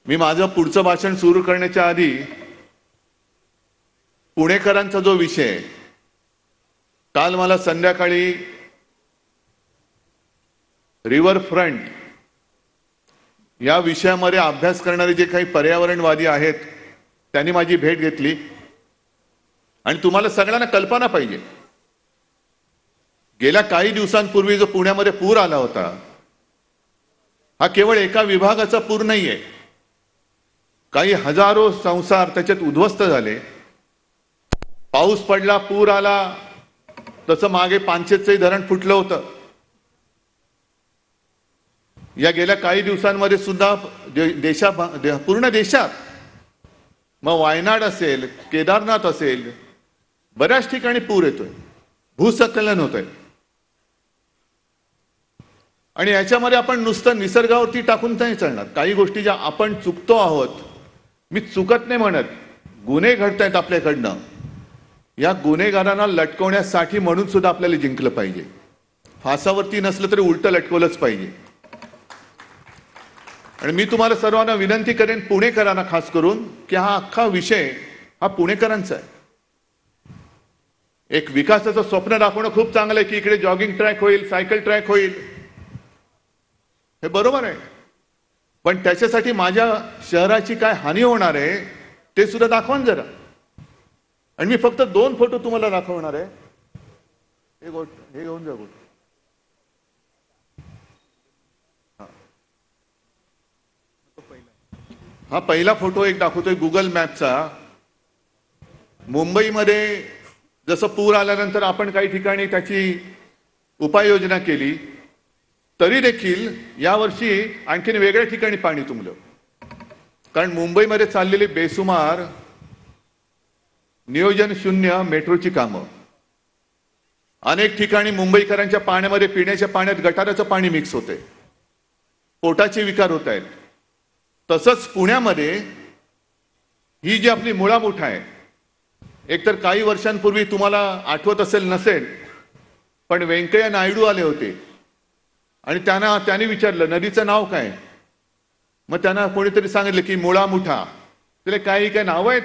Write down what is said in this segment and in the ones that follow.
मी माझं पुढचं भाषण सुरू करण्याच्या आधी पुणेकरांचा जो विषय, काल मला संध्याकाळी रिव्हरफ्रंट या विषयामध्ये अभ्यास करणारे जे काही पर्यावरणवादी आहेत त्यांनी माझी भेट घेतली. आणि तुम्हाला सगळ्यांना कल्पना पाहिजे, गेल्या काही दिवसांपूर्वी जो पुण्यामध्ये पूर आला होता, हा केवळ एका विभागाचा पूर नाहीये. काही हजारो संसार त्याच्यात उद्ध्वस्त झाले. पाऊस पडला, पूर आला, तसं मागे पानशेतचंही धरण फुटलं होतं. या गेल्या काही दिवसांमध्ये सुद्धा पूर्ण देशात, मग वायनाड असेल, केदारनाथ असेल, बऱ्याच ठिकाणी पूर येतोय, भूस्खलन होतंय. आणि याच्यामध्ये आपण नुसतं निसर्गावरती टाकून नाही चालणार. काही गोष्टी ज्या आपण चुकतो आहोत, मी चुकत नाही म्हणत, गुन्हे घडतायत आपल्याकडनं, या गुन्हेगारांना लटकवण्यासाठी म्हणून सुद्धा आपल्याला जिंकलं पाहिजे. फासावरती नसलं तरी उलटं लटकवलंच पाहिजे. आणि मी तुम्हाला सर्वांना विनंती करेन, पुणेकरांना खास करून, की हा अख्खा विषय हा पुणेकरांचा आहे. एक विकासाचं स्वप्न दाखवणं खूप चांगलं आहे की इकडे जॉगिंग ट्रॅक होईल, सायकल ट्रॅक होईल, हे बरोबर आहे. पण त्याच्यासाठी माझ्या शहराची काय हानी होणार आहे ते सुद्धा दाखवा जरा. आणि मी फक्त 2 फोटो तुम्हाला दाखवणार आहे. हे घेऊन जा. हा पहिला फोटो एक दाखवतोय गुगल मॅपचा. मुंबईमध्ये जसं पूर आल्यानंतर आपण काही ठिकाणी त्याची उपाययोजना केली, तरी देखील यावर्षी आणखीन वेगळ्या ठिकाणी पाणी तुंबलं. कारण मुंबईमध्ये चाललेली बेसुमार नियोजन शून्य मेट्रोची कामं, अनेक ठिकाणी मुंबईकरांच्या पाण्यामध्ये, पिण्याच्या पाण्यात गटाराचं पाणी मिक्स होतंय, पोटाचे विकार होत आहेत. तसंच पुण्यामध्ये ही जी आपली मुळामुठा आहे, एकतर काही वर्षांपूर्वी तुम्हाला आठवत असेल नसेल, पण व्यंकय्या नायडू आले होते आणि त्यांनी विचारलं नदीचं नाव काय. मग त्यांना कोणीतरी सांगितलं की मुळामुठा. त्याला काही नावं आहेत,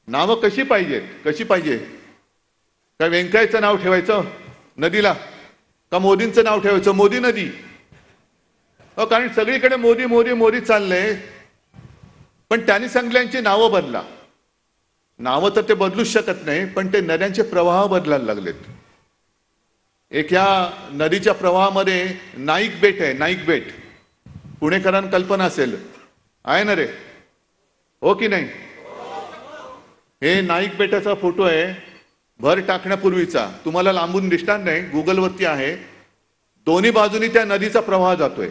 नावं कशी पाहिजे. काय व्यंकय्याचं नाव ठेवायचं नदीला, का मोदींचं नाव ठेवायचं, मोदी नदी. कारण सगळीकडे मोदी मोदी मोदी चाललंय. पण त्यांनी सांगितल्यांची नावं बदला. नावं तर ते बदलूच शकत नाही, पण ते नद्यांचे प्रवाह बदलायला लागलेत. एक ह्या नदीच्या प्रवाहामध्ये नाईक बेट आहे, नाईक बेट. पुणेकरांना कल्पना असेल, आहे ना रे, हो की नाही. हे नाईक बेटाचा फोटो आहे, भर टाकण्यापूर्वीचा. तुम्हाला लांबून दिसणार नाही, गुगलवरती आहे. दोन्ही बाजूनी त्या नदीचा प्रवाह जातोय.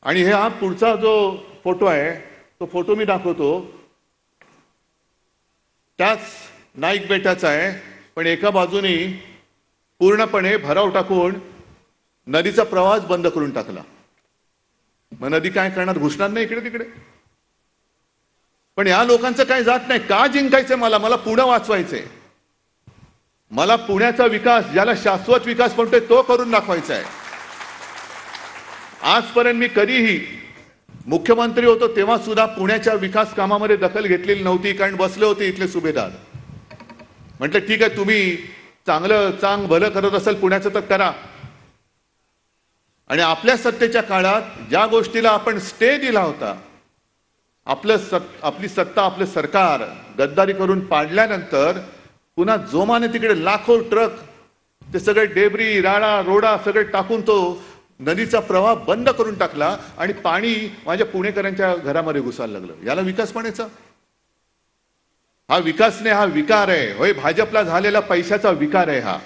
आणि हा पुढचा जो फोटो आहे, तो फोटो मी दाखवतो, त्याच नाईक बेटाचा आहे. पण एका बाजूनी पूर्णपणे भराव टाकून नदीचा प्रवाह बंद करून टाकला. मग नदी काय करणार, घुसणार नाही इकडे तिकडे. पण या लोकांचं काय जात नाही. का जिंकायचंय मला पुणे वाचवायचंय. मला पुण्याचा विकास, ज्याला शाश्वत विकास म्हणतोय, तो करून दाखवायचा आहे. आजपर्यंत मी कधीही मुख्यमंत्री होतो तेव्हा सुद्धा पुण्याच्या विकास कामामध्ये दखल घेतलेली नव्हती. कारण बसले होते इथले सुभेदार. म्हटलं ठीक आहे, तुम्ही चांग भलं करत असेल पुण्याचं तर करा. आणि आपल्या सत्तेच्या काळात ज्या गोष्टीला आपण स्टे दिला होता, आपली सत्ता, आपलं सरकार गद्दारी करून पाडल्यानंतर पुन्हा जोमाने तिकडे लाखो ट्रक, ते सगळे डेब्री, राडा रोडा सगळे टाकून तो नदीचा प्रवाह बंद करून टाकला. आणि पाणी माझ्या पुणेकरांच्या घरामध्ये घुसायला लागलं. याला विकास म्हणायचं? हा विकास नाही, हा विकार आहे. होय, भाजपला झालेला पैशाचा विकार आहे हा.